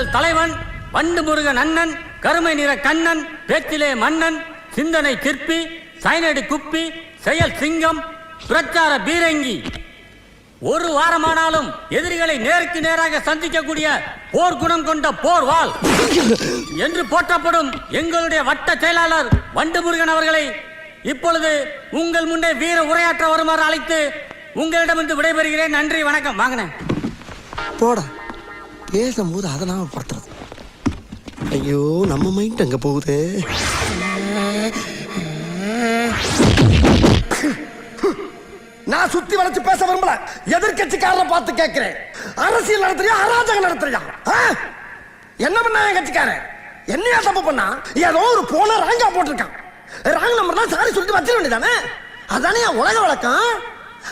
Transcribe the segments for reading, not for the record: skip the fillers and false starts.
எங்கள் தலைவன் வண்டு முருகன் அண்ணன், கருமை நிற கண்ணன், பேச்சிலே மன்னன், சிந்தனை சிற்பி, சைனடி குப்பி, செயல் சிங்கம், பிரச்சார பீரங்கி. ஒரு வாரமானாலும் எதிரிகளை நேருக்கு நேராக சந்திக்கக்கூடிய போர் குணம் கொண்ட போர் வாள் என்று போற்றப்படும் எங்களுடைய வட்ட செயலாளர் வண்டு முருகன் அவர்களை இப்பொழுது உங்கள் முன்னே வீர உரையாற்ற வருமாறு அழைத்து உங்களிடமிருந்து விடைபெறுகிறேன். நன்றி, வணக்கம். வாங்கினேன் போட பேசும்போது அதை நாம படுத்துறது. ஐயோ, நம்ம மைண்ட் அங்க போகுது. நான் சுத்தி வளைச்சு பேச விரும்பல. எதிர்கட்சிக்காரரை பார்த்து கேட்கிறேன், அரசியல் நடத்துறியா அராஜகம் நடத்துறியா? என்ன பண்ணா என் கட்சிக்காரன்? என்னையா தப்பு பண்ணா? ஏதோ ஒரு போன ராங்கா போட்டிருக்கான். ராங் நம்பர்லாம் சாரி சொல்லிட்டு வச்சிட வேண்டியதானே? அதானே உலக வழக்கம்.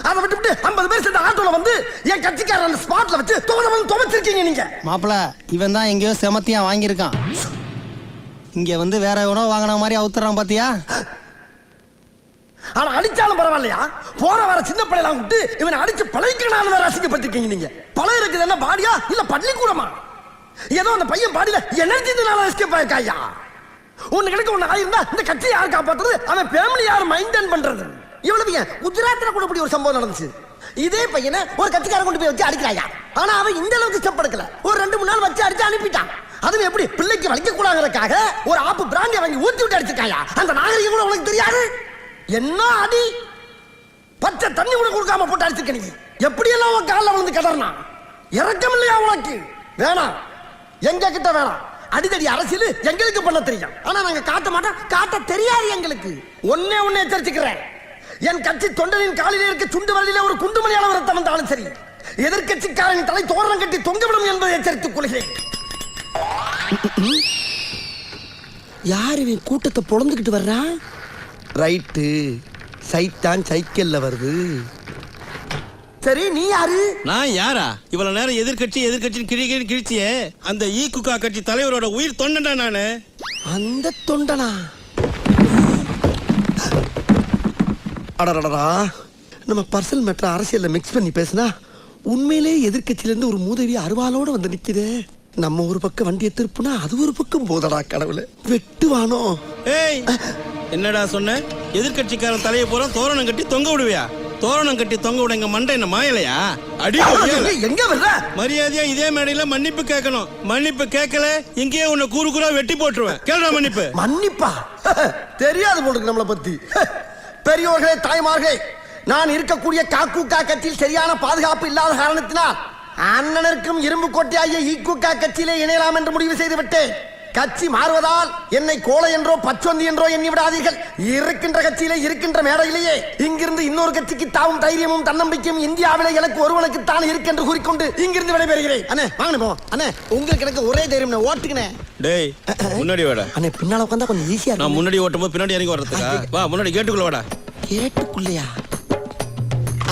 அதை விட்டு 50 பேர் சேர்ந்த ஆட்டோல வந்து என் கட்சிக்காரன் அந்த ஸ்பாட்ல வச்சு துவச்சிருக்கீங்க நீங்க. மாப்பிள, இவன் தான் எங்கேயோ செமத்தியா வாங்கியிருக்கான். இங்க வந்து வேற எவனோ வாங்கின மாதிரி அவுத்துறான் பாத்தியா? ஆனா அடிச்சாலும் பரவாயில்லையா? போற வர சின்ன பிள்ளைலாம் விட்டு இவனை அடிச்சு பழகிக்கணும் வேற அசிங்கப்பட்டிருக்கீங்க நீங்க. பழம் இருக்குது என்ன பாடியா இல்ல பள்ளிக்கூடமா? ஏதோ அந்த பையன் பாடியில எனர்ஜினால எஸ்கேப் ஆயிருக்காயா? ஒண்ணு கிடைக்க ஒண்ணு ஆயிருந்தா இந்த கட்சியை யார் காப்பாத்துறது? அவன் ஃபேமிலி யார் மெயின்டைன் பண்றது? இவ்வளவு ஏன் குஜராத்ல கூட இப்படி ஒரு சம்பவம் நடந்துச்சு. இதே பையனை ஒரு கட்சிக்காரன் கொண்டு போய் வச்சு அடிக்கிறாயா? ஆனா அவன் இந்த அளவுக்கு ஸ்டெப் எடுக்கல. ஒரு 2-3 நாள் வச்சு அடிச்சு அனுப்பிட்டான். அதுவும் எப்படி பிள்ளைக்கு வலிக்க கூடாதுக்காக ஒரு ஆப்பு பிராண்டி வாங்கி ஊத்தி விட்டு அடிச்சிருக்காயா? அந்த நாகரிகம் கூட உனக்கு தெரியாது. என்ன அடி! பச்சை தண்ணி கூட கொடுக்காம போட்டு அடிச்சிருக்க நீ. எப்படி எல்லாம் உன் காலில் விழுந்து கிடறனா? இறக்கம் இல்லையா உனக்கு? வேணாம், எங்க கிட்ட வேணாம். அடிதடி அரசியல் எங்களுக்கு பண்ண தெரியும், ஆனா நாங்க காட்ட மாட்டோம். காட்ட தெரியாது எங்களுக்கு. ஒன்னே எச்சரிச்சுக்கிறேன், என் கட்சி தொண்டரின் காலிலே இருக்க சுண்டு வரலிலே ஒரு குண்டுமணி அளவு ரத்தம் வந்தாலும் சரி, எதிர்கட்சிக்காரனின் தலை தோரணம் கட்டி தொங்கவிடும் என்பதை எச்சரித்துக் கொள்கிறேன். யார் இவன் கூட்டத்தை பொழந்துகிட்டு வர்றான்? ரைட்டு, சைத்தான் சைக்கிள்ல வருது. சரி, நீ யாரு? நான் யாரா? இவ்வளவு நேரம் எதிர்கட்சி கிழிச்சியே அந்த ஈகுகா கட்சி தலைவரோட உயிர் தொண்டனா நானு. அந்த தொண்டனா? அடடடா, நம்ம பர்சனல் மேட்டர் அரசியல்ல மிக்ஸ் பண்ணி பேசினா உண்மையிலே எதிர்கட்சியில இருந்து ஒரு மூதேவி அருவாளோட வந்து நிக்குது. நம்ம ஒரு பக்கம் வண்டியை திருப்புனா அது ஒரு பக்கம் போதடா. கடவுளே, வெட்டுவானோ? ஏய், என்னடா சொன்ன? எதிர்கட்சிக்காரன் தலையை போற தோரணம் கட்டி தொங்க விடுவியா? தோரணம் கட்டி தொங்க விட எங்க மண்டை என்ன மாயலையா? அடி எங்க வர்ற? மரியாதையா இதே மேடையில மன்னிப்பு கேட்கணும். மன்னிப்பு கேட்கல இங்கேயே உன்னை கூறுகுறா வெட்டி போட்டுருவேன். கேளுடா மன்னிப்பு. மன்னிப்பா? தெரியாது போல நம்மளை பத்தி. பெரியோர்களே, தாய்மார்களே, நான் இருக்கக்கூடிய காக்கூக்கா கட்சியில் சரியான பாதுகாப்பு இல்லாத காரணத்தினால் அண்ணனருக்கும் இரும்பு கோட்டையாகிய ஈக்குக்கா கட்சியிலே இணையலாம் என்று முடிவு செய்து விட்டேன். கட்சி மாறுவதால் என்னை கோலை என்றோ பச்சொந்தி என்றோ எண்ணி விடாதீர்கள். இருக்கின்ற கட்சியிலே இருக்கின்ற மேடையிலேயே இங்கிருந்து இன்னொரு கட்சிக்கு தாவும் தைரியமும் தன்னம்பிக்கையும் இந்தியாவிலே எனக்கு ஒருவனுக்கு தான் இருக்கு என்று கூறிக்கொண்டு இங்கிருந்து விடைபெறுகிறேன். அண்ணே வாங்க போ. அண்ணே, உங்களுக்கு எனக்கு ஒரே தைரியம், ஓட்டுக்கினேன். டேய், முன்னாடி வாடா. அண்ணே, பின்னால உட்கார்ந்தா கொஞ்சம் ஈஸியா இருக்கும். நான் முன்னாடி ஓட்டும்போது பின்னாடி இறங்கி வர்றதுக்கா? வா, முன்னாடி கேட்டுக்குள்ள வாடா. கேட்டுக்குள்ளையா?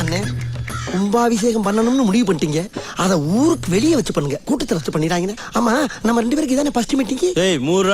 அண்ணே, கும்பாபிஷேகம் பண்ணணும்னு முடிவு பண்ணிட்டீங்க, அதை ஊருக்கு வெளியே வச்சு பண்ணுங்க. கூட்டத்தில் வச்சு பண்ணிடாங்க. ஆமா, நம்ம 2 பேருக்கு இதானே ஃபர்ஸ்ட் மீட்டிங். ஏய், 3